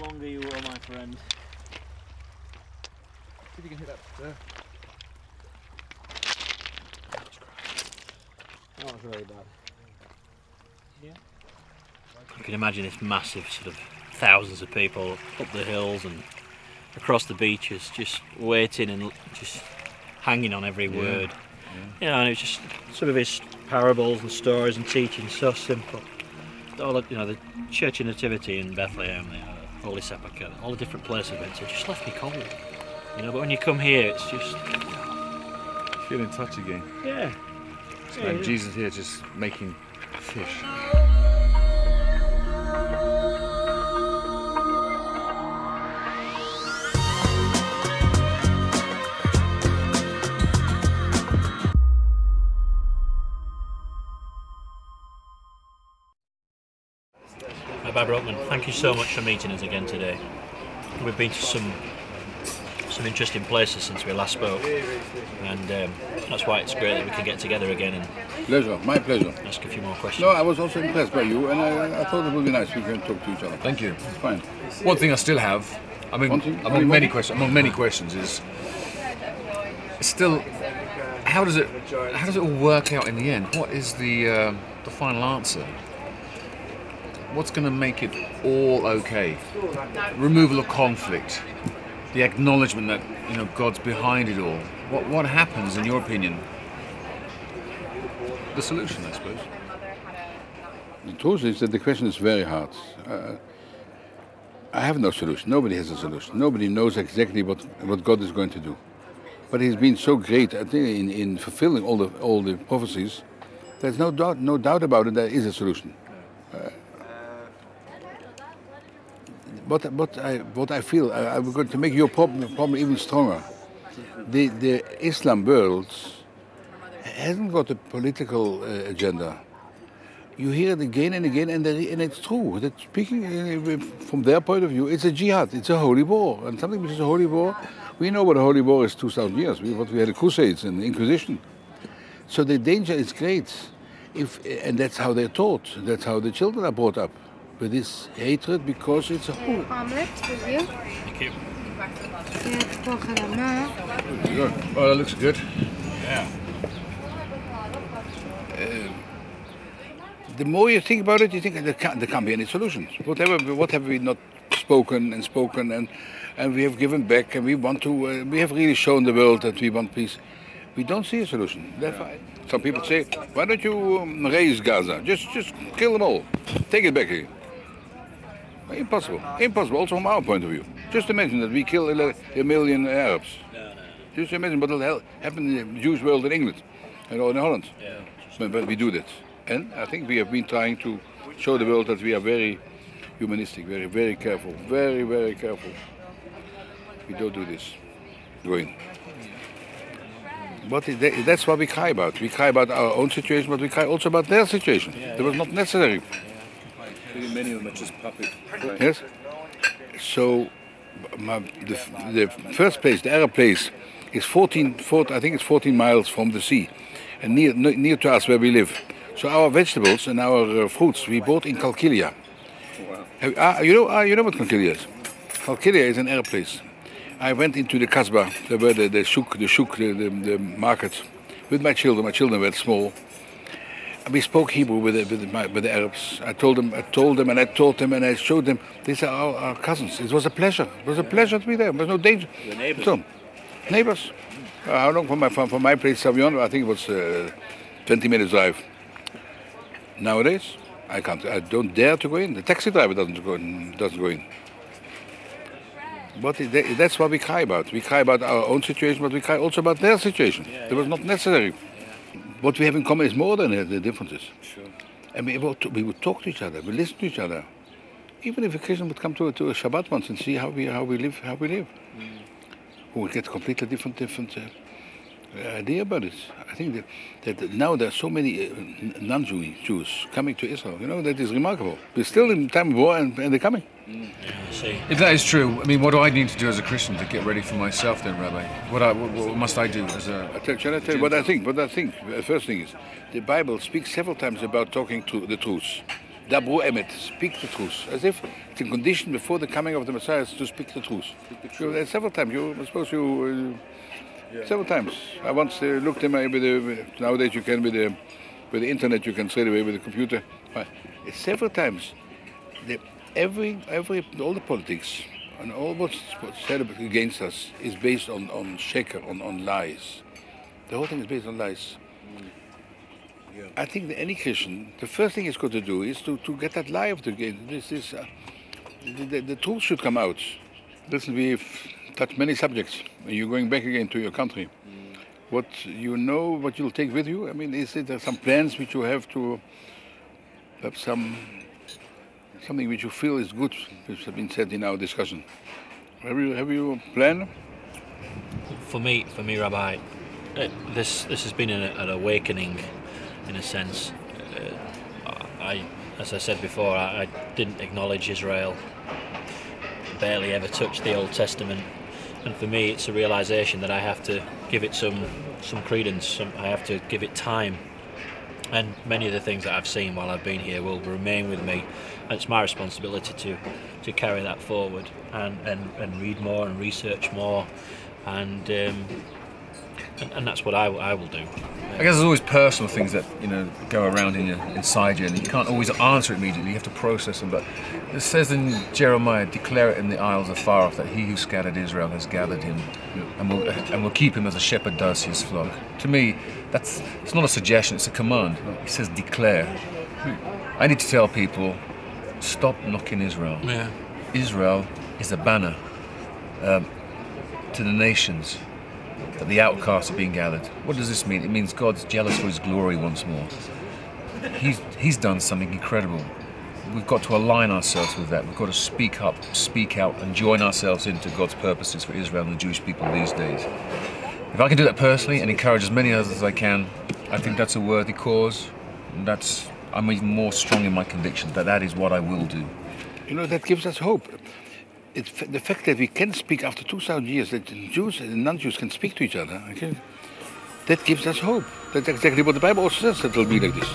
longer you are my friend. See if you can hit that there. That was really bad. Yeah. You can imagine this massive sort of thousands of people up the hills and across the beaches, just waiting and just hanging on every word. Yeah. You know, and it was just some of his parables and stories and teaching so simple. All the, the Church of Nativity in Bethlehem, the Holy Sepulchre, all the different places I've been to, just left me cold. But when you come here, it's just Feel in touch again. yeah. And Jesus here just making fish. Barbara Oakman, thank you so much for meeting us again today. We've been to some interesting places since we last spoke, and that's why it's great that we can get together again and Pleasure, my pleasure. ask a few more questions. No, I was also impressed by you, and I thought it would be nice if we can talk to each other. Thank you. It's fine. One thing I still have, One thing? among many questions is still how does it all work out in the end? What is the final answer? What's going to make it all okay? Removal of conflict, the acknowledgement that God's behind it all. What happens, in your opinion? The solution, I suppose. The truth is that the question is very hard. I have no solution. Nobody has a solution. Nobody knows exactly what God is going to do. But He's been so great in fulfilling all the prophecies. There's no doubt about it. There is a solution. What I feel, I'm going to make your problem even stronger. The Islam world hasn't got a political agenda. You hear it again and again, and it's true. That speaking from their point of view, it's a jihad, it's a holy war. And something which is a holy war, we know what a holy war is 2,000 years. We had the Crusades and the Inquisition. So the danger is great. And that's how they're taught. That's how the children are brought up. With this hatred because it's a whole. Omelet with you. Thank you. Good. Oh, that looks good. Yeah. The more you think about it, you think there can't be any solutions. What have we not spoken and we have given back, and we have really shown the world that we want peace. We don't see a solution. Some people say, why don't you raise Gaza? Just kill them all. Take it back again. Impossible. Impossible, also from our point of view. Just imagine that we kill 1 million Arabs. No. Just imagine what will happen in the Jewish world in England and in Holland. Yeah. But we do that. And I think we have been trying to show the world that we are very humanistic, very, very careful, very, very careful. We don't do this. Going. But that's what we cry about. We cry about our own situation, but we cry also about their situation. That was not necessary. Many of them are just puppets. Yes. So the first place, the Arab place, is 14 miles from the sea, and near to us where we live. So our vegetables and our fruits we bought in Calkilia. Wow. You know what Calkilia is? Calkilia is an Arab place. I went into the Kasbah, where the shuk, the market, with my children. My children were small. We spoke Hebrew with the Arabs. I told them, and I taught them, and I showed them. These are our cousins. It was a pleasure. It was a pleasure to be there. There was no danger. Your neighbours. So, neighbours. How long from my place, Savion? I think it was 20 minutes drive. Nowadays, I don't dare to go in. The taxi driver doesn't go in. But that's what we cry about. We cry about our own situation, but we cry also about their situation. It was not necessary. What we have in common is more than the differences. Sure. And we would talk to each other, we listen to each other. Even if a Christian would come to a Shabbat once and see how we live. We would get a completely different idea about it. I think that now there are so many non-Jews coming to Israel. That is remarkable. We're still in time of war, and they're coming. If that is true, I mean, what do I need to do as a Christian to get ready for myself then, Rabbi? What must I do as a... Shall I tell you what I think? The first thing is, the Bible speaks several times about talking to the truth. Dabro emet, speak the truth. As if it's a condition before the coming of the Messiah is to speak the truth. Several times, several times. I once looked in nowadays you can with the internet, you can straight away with the computer. Several times, all the politics and all what's said against us is based on sheker, on lies. The whole thing is based on lies. Yeah. I think that any Christian, the first thing he's got to do is to get that lie of the game. The truth should come out. Listen, we've touched many subjects. You're going back again to your country. What you know, what you'll take with you? I mean, is there some plans which you have to have something which you feel is good, which has been said in our discussion? Have you a plan? For me, Rabbi, this has been an awakening, in a sense. As I said before, I didn't acknowledge Israel, barely ever touched the Old Testament, and for me it's a realization that I have to give it some credence. I have to give it time, and many of the things that I've seen while I've been here will remain with me, and it's my responsibility to carry that forward and read more and research more, and that's what I will do. I guess there's always personal things that go around inside you, and you can't always answer it immediately. You have to process them. But it says in Jeremiah, "Declare it in the isles afar off that He who scattered Israel has gathered him, and will keep him as a shepherd does his flock." To me, it's not a suggestion; it's a command. It says, "Declare." I need to tell people, stop knocking Israel. Yeah. Israel is a banner to the nations. That the outcasts are being gathered. What does this mean? It means God's jealous for His glory once more. He's done something incredible. We've got to align ourselves with that. We've got to speak up, speak out, and join ourselves into God's purposes for Israel and the Jewish people these days. If I can do that personally and encourage as many others as I can, I think that's a worthy cause. I'm even more strong in my conviction that is what I will do. That gives us hope. The fact that we can speak after 2,000 years, that Jews and non-Jews can speak to each other, okay, that gives us hope. That's exactly what the Bible also says, that it will be like this.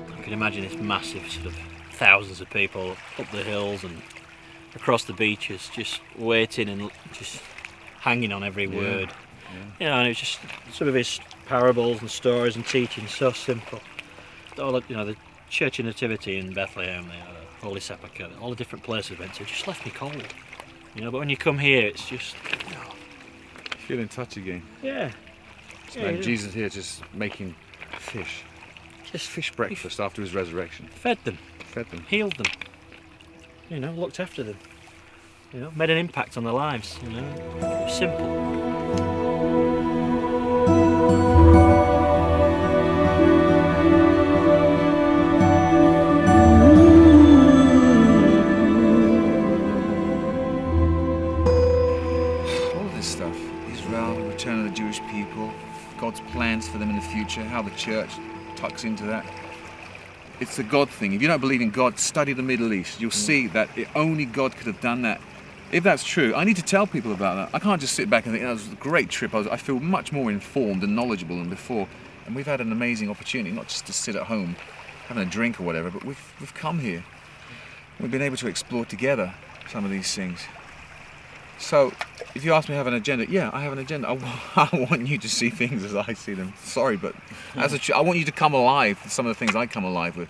You can imagine this massive sort of thousands of people up the hills and across the beaches, just waiting and just hanging on every word. Yeah. And it's just some of his parables and stories and teaching so simple. All the church of nativity in Bethlehem, the Holy Sepulchre, all the different places I went to, just left me cold. But when you come here, it's just feel in touch again. Yeah. Jesus here just making fish. Just fish breakfast after His resurrection. Fed them. Healed them. Looked after them. Made an impact on their lives. Simple. All of this stuff, Israel, the return of the Jewish people, God's plans for them in the future, how the church tucks into that. It's a God thing. If you don't believe in God, study the Middle East. You'll see that only God could have done that. If that's true, I need to tell people about that. I can't just sit back and think, that was a great trip. I feel much more informed and knowledgeable than before. And we've had an amazing opportunity, not just to sit at home having a drink or whatever, but we've come here. We've been able to explore together some of these things. So, if you ask me to have an agenda, yeah, I have an agenda. I want you to see things as I see them. Sorry, but I want you to come alive with some of the things I come alive with.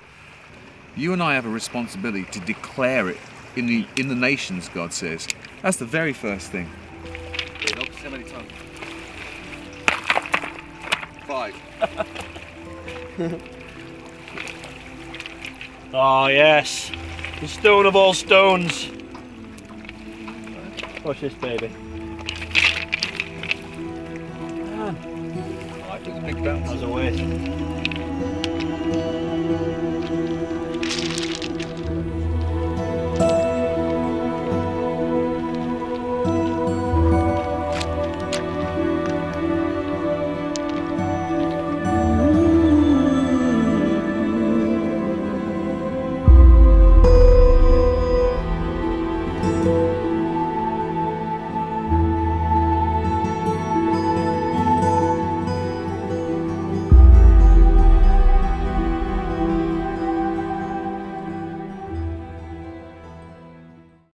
You and I have a responsibility to declare it in the nations, God says. That's the very first thing. How many times? 5. Oh yes, the stone of all stones. Watch this, baby. Man. I took a big bounce. That was a waste. you.